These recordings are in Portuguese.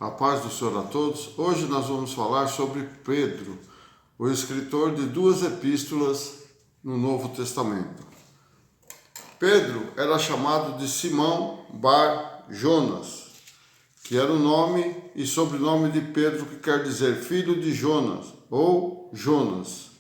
A paz do Senhor a todos. Hoje nós vamos falar sobre Pedro, o escritor de duas epístolas no Novo Testamento. Pedro era chamado de Simão Bar Jonas, que era o nome e sobrenome de Pedro, que quer dizer filho de Jonas ou Jonas.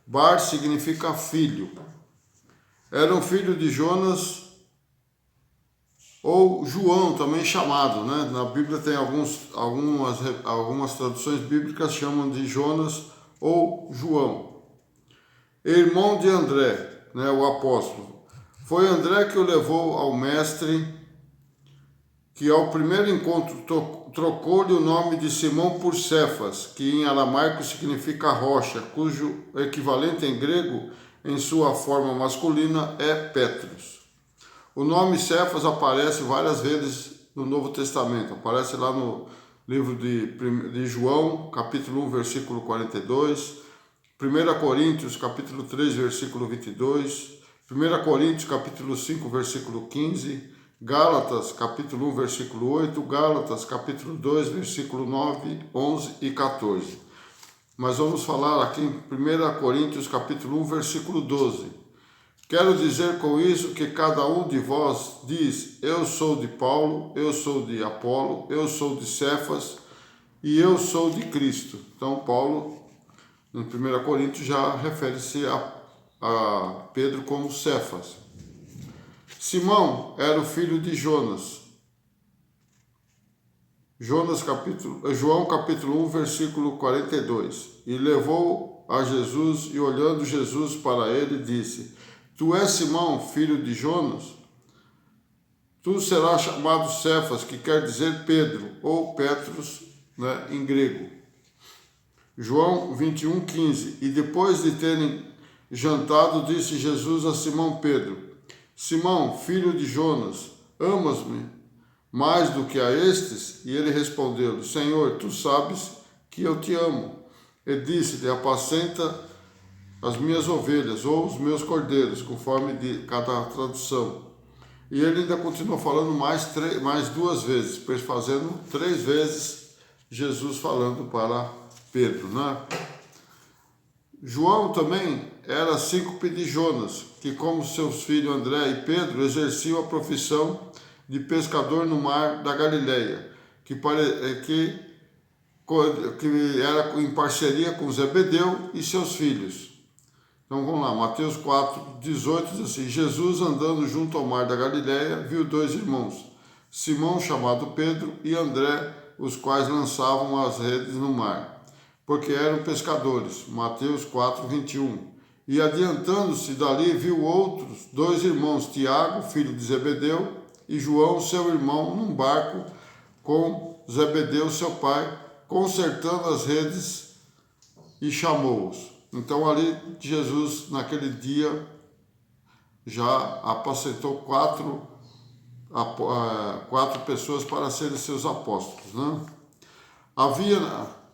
Bar significa filho. Era um filho de Jonas ou João, também chamado, né? Na Bíblia tem algumas traduções bíblicas chamam de Jonas ou João. Irmão de André, né? O apóstolo. Foi André que o levou ao mestre, que ao primeiro encontro trocou-lhe o nome de Simão por Cefas, que em aramaico significa rocha, cujo equivalente em grego, em sua forma masculina, é Petros. O nome Cefas aparece várias vezes no Novo Testamento. Aparece lá no livro de João, capítulo 1, versículo 42. 1 Coríntios, capítulo 3, versículo 22. 1 Coríntios, capítulo 5, versículo 15. Gálatas, capítulo 1, versículo 8. Gálatas, capítulo 2, versículo 9, 11 e 14. Mas vamos falar aqui em 1 Coríntios, capítulo 1, versículo 12. Quero dizer com isso que cada um de vós diz: eu sou de Paulo, eu sou de Apolo, eu sou de Cefas e eu sou de Cristo. Então Paulo, em 1 Coríntios, já refere-se a Pedro como Cefas. Simão era o filho de Jonas. João capítulo 1, versículo 42. E levou a Jesus, e olhando Jesus para ele, disse: Tu és Simão, filho de Jonas? Tu serás chamado Cefas, que quer dizer Pedro, ou Petros, né, em grego. João 21, 15. E depois de terem jantado, disse Jesus a Simão Pedro: Simão, filho de Jonas, amas-me mais do que a estes? E ele respondeu: Senhor, tu sabes que eu te amo. E disse-lhe: apacenta as minhas ovelhas ou os meus cordeiros, conforme de cada tradução. E ele ainda continuou falando mais duas vezes, fazendo 3 vezes Jesus falando para Pedro, né? João também era síncope de Jonas, que como seus filhos André e Pedro exerciam a profissão de pescador no mar da Galileia, que era em parceria com Zebedeu e seus filhos. Então vamos lá, Mateus 4, 18 diz assim: Jesus, andando junto ao mar da Galileia, viu 2 irmãos, Simão, chamado Pedro, e André, os quais lançavam as redes no mar, porque eram pescadores. Mateus 4, 21. E adiantando-se dali, viu outros 2 irmãos, Tiago, filho de Zebedeu, e João, seu irmão, num barco com Zebedeu, seu pai, consertando as redes, e chamou-os. Então ali Jesus, naquele dia, já apacentou 4 pessoas para serem seus apóstolos, né?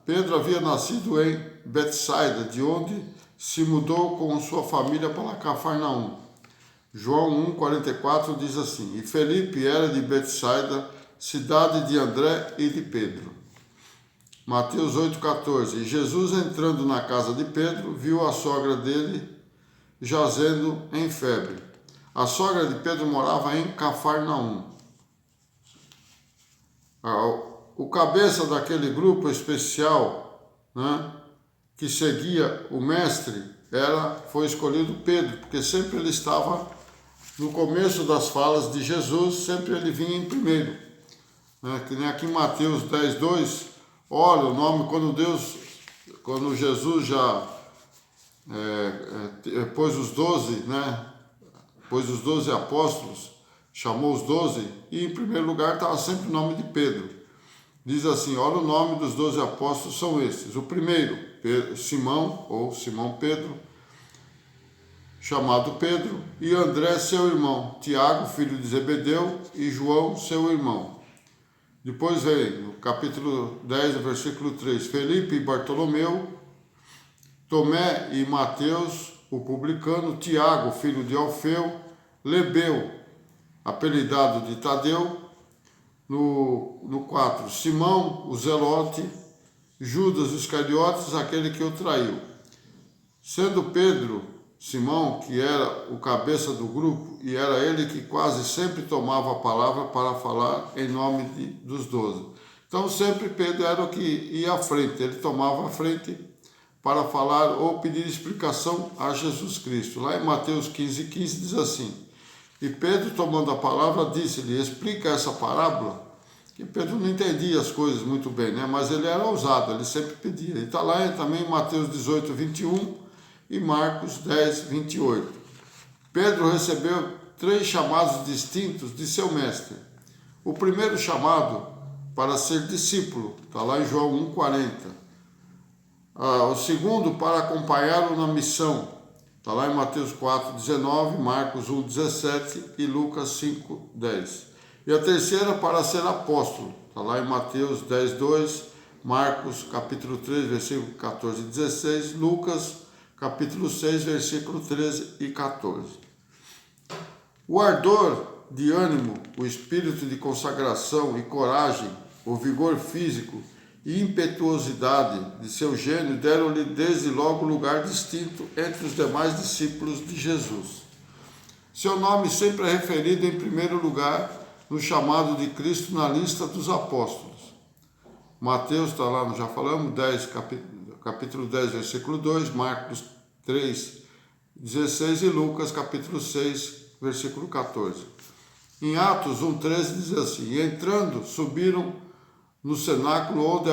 Pedro havia nascido em Betsaida, de onde se mudou com sua família para Cafarnaum. João 1, 44 diz assim: E Felipe era de Betsaida, cidade de André e de Pedro. Mateus 8,14. E Jesus, entrando na casa de Pedro, viu a sogra dele jazendo em febre. A sogra de Pedro morava em Cafarnaum. O cabeça daquele grupo especial, né, que seguia o mestre, foi escolhido Pedro, porque sempre ele estava no começo das falas de Jesus, sempre ele vinha em primeiro. Né, que nem aqui em Mateus 10, 2. Olha, o nome, quando Jesus já pôs os 12, né? Pôs os 12 apóstolos, chamou os 12, e em primeiro lugar estava sempre o nome de Pedro. Diz assim: olha, o nome dos 12 apóstolos são esses. O primeiro, Simão, ou Simão Pedro, chamado Pedro, e André, seu irmão, Tiago, filho de Zebedeu, e João, seu irmão. Depois vem no capítulo 10, versículo 3, Felipe e Bartolomeu, Tomé e Mateus, o publicano, Tiago, filho de Alfeu, Lebeu, apelidado de Tadeu, no 4, Simão, o Zelote, Judas Iscariotes, aquele que o traiu. Sendo Pedro, Simão, que era o cabeça do grupo, e era ele que quase sempre tomava a palavra para falar em nome dos 12. Então sempre Pedro era o que ia à frente, ele tomava a frente para falar ou pedir explicação a Jesus Cristo. Lá em Mateus 15:15 diz assim: e Pedro, tomando a palavra, disse-lhe: explica essa parábola. Que Pedro não entendia as coisas muito bem, né? Mas ele era ousado, ele sempre pedia. E está lá também em Mateus 18:21 e Marcos 10:28. Pedro recebeu 3 chamados distintos de seu mestre. O primeiro chamado para ser discípulo, está lá em João 1:40. O segundo para acompanhá-lo na missão, está lá em Mateus 4:19, Marcos 1:17 e Lucas 5:10. E a terceira para ser apóstolo, está lá em Mateus 10:2, Marcos capítulo 3, versículo 14 e 16, Lucas capítulo 6, versículo 13 e 14. O ardor de ânimo, o espírito de consagração e coragem, o vigor físico e impetuosidade de seu gênio deram-lhe desde logo lugar distinto entre os demais discípulos de Jesus. Seu nome sempre é referido em primeiro lugar no chamado de Cristo na lista dos apóstolos. Mateus está lá, já falamos, capítulo 10, versículo 2, Marcos 3:16 e Lucas capítulo 6, versículo 14. Em Atos 1:13 diz assim: e entrando, subiram no cenáculo onde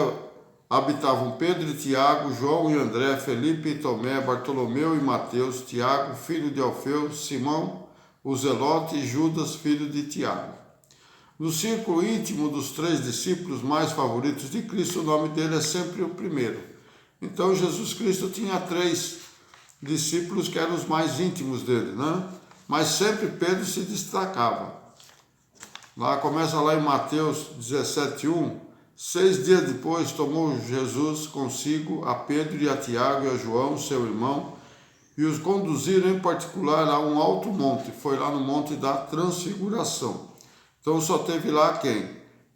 habitavam Pedro e Tiago, João e André, Felipe e Tomé, Bartolomeu e Mateus, Tiago, filho de Alfeu, Simão, o Zelote e Judas, filho de Tiago. No círculo íntimo dos 3 discípulos mais favoritos de Cristo, o nome dele é sempre o primeiro. Então Jesus Cristo tinha 3 discípulos que eram os mais íntimos dele, né? Mas sempre Pedro se destacava. Começa lá em Mateus 17:1, 6 dias depois tomou Jesus consigo a Pedro e a Tiago e a João, seu irmão, e os conduziram em particular a um alto monte, foi lá no monte da Transfiguração. Então só teve lá quem?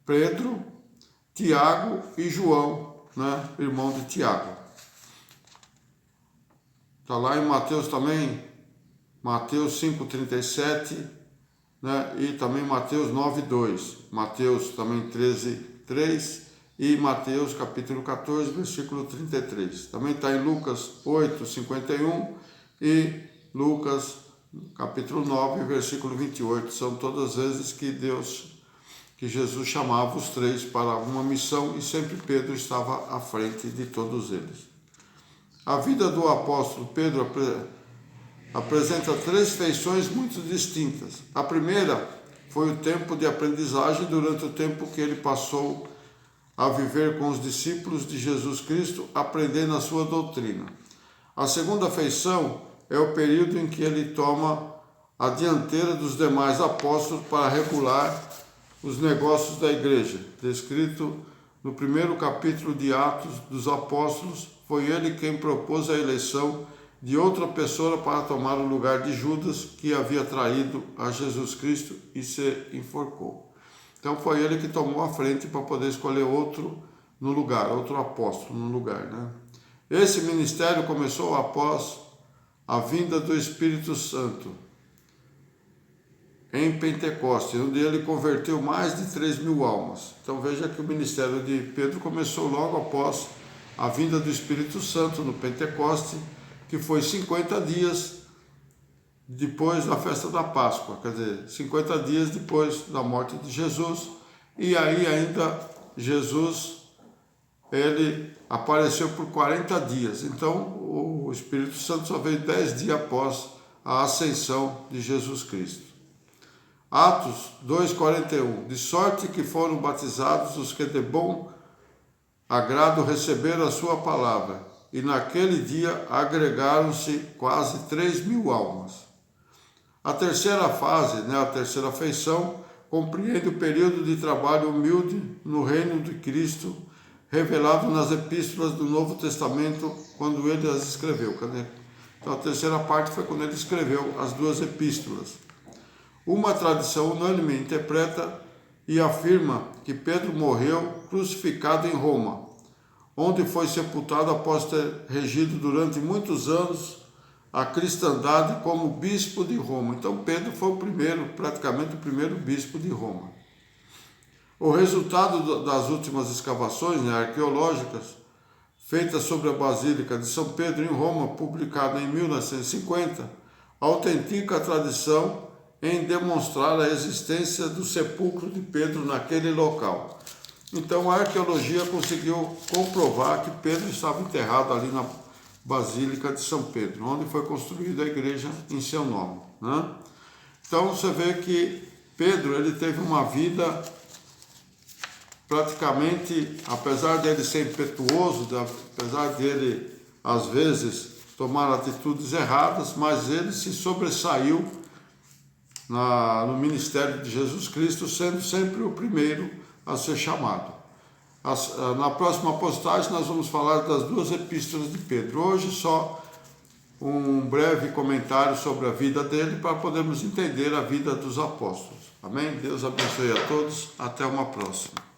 Pedro, Tiago e João, né? Irmão de Tiago. Está lá em Mateus também, Mateus 5:37, né? E também Mateus 9:2, Mateus também 13:3 e Mateus capítulo 14, versículo 33. Também está em Lucas 8:51 e Lucas capítulo 9, versículo 28, são todas as vezes que Jesus chamava os 3 para uma missão e sempre Pedro estava à frente de todos eles. A vida do apóstolo Pedro apresenta 3 feições muito distintas. A primeira foi o tempo de aprendizagem durante o tempo que ele passou a viver com os discípulos de Jesus Cristo, aprendendo a sua doutrina. A segunda feição é o período em que ele toma a dianteira dos demais apóstolos para regular os negócios da igreja. Descrito no primeiro capítulo de Atos dos Apóstolos, foi ele quem propôs a eleição de outra pessoa para tomar o lugar de Judas, que havia traído a Jesus Cristo e se enforcou. Então foi ele que tomou a frente para poder escolher outro no lugar, outro apóstolo no lugar, né? Esse ministério começou após a vinda do Espírito Santo em Pentecostes, onde ele converteu mais de 3.000 almas. Então veja que o ministério de Pedro começou logo após a vinda do Espírito Santo no Pentecostes, que foi 50 dias depois da festa da Páscoa, quer dizer, 50 dias depois da morte de Jesus, e aí ainda Jesus ele apareceu por 40 dias. Então o Espírito Santo só veio 10 dias após a ascensão de Jesus Cristo. Atos 2:41, de sorte que foram batizados os que de bom agrado receberam a sua palavra, e naquele dia agregaram-se quase 3.000 almas. A terceira fase, a terceira feição, compreende o período de trabalho humilde no reino de Cristo, revelado nas epístolas do Novo Testamento, quando ele as escreveu. Então a terceira parte foi quando ele escreveu as 2 epístolas. Uma tradição unânime interpreta e afirma que Pedro morreu crucificado em Roma, onde foi sepultado após ter regido durante muitos anos a cristandade como bispo de Roma. Então Pedro foi praticamente o primeiro bispo de Roma. O resultado das últimas escavações arqueológicas feitas sobre a Basílica de São Pedro em Roma, publicada em 1950, autentica a tradição em demonstrar a existência do sepulcro de Pedro naquele local. Então a arqueologia conseguiu comprovar que Pedro estava enterrado ali na Basílica de São Pedro, onde foi construída a igreja em seu nome, né? Então você vê que Pedro ele teve uma vida praticamente, apesar dele ser impetuoso, apesar dele às vezes tomar atitudes erradas, mas ele se sobressaiu no ministério de Jesus Cristo, sendo sempre o primeiro a ser chamado. Na próxima postagem nós vamos falar das duas epístolas de Pedro. Hoje só um breve comentário sobre a vida dele para podermos entender a vida dos apóstolos. Amém? Deus abençoe a todos. Até uma próxima.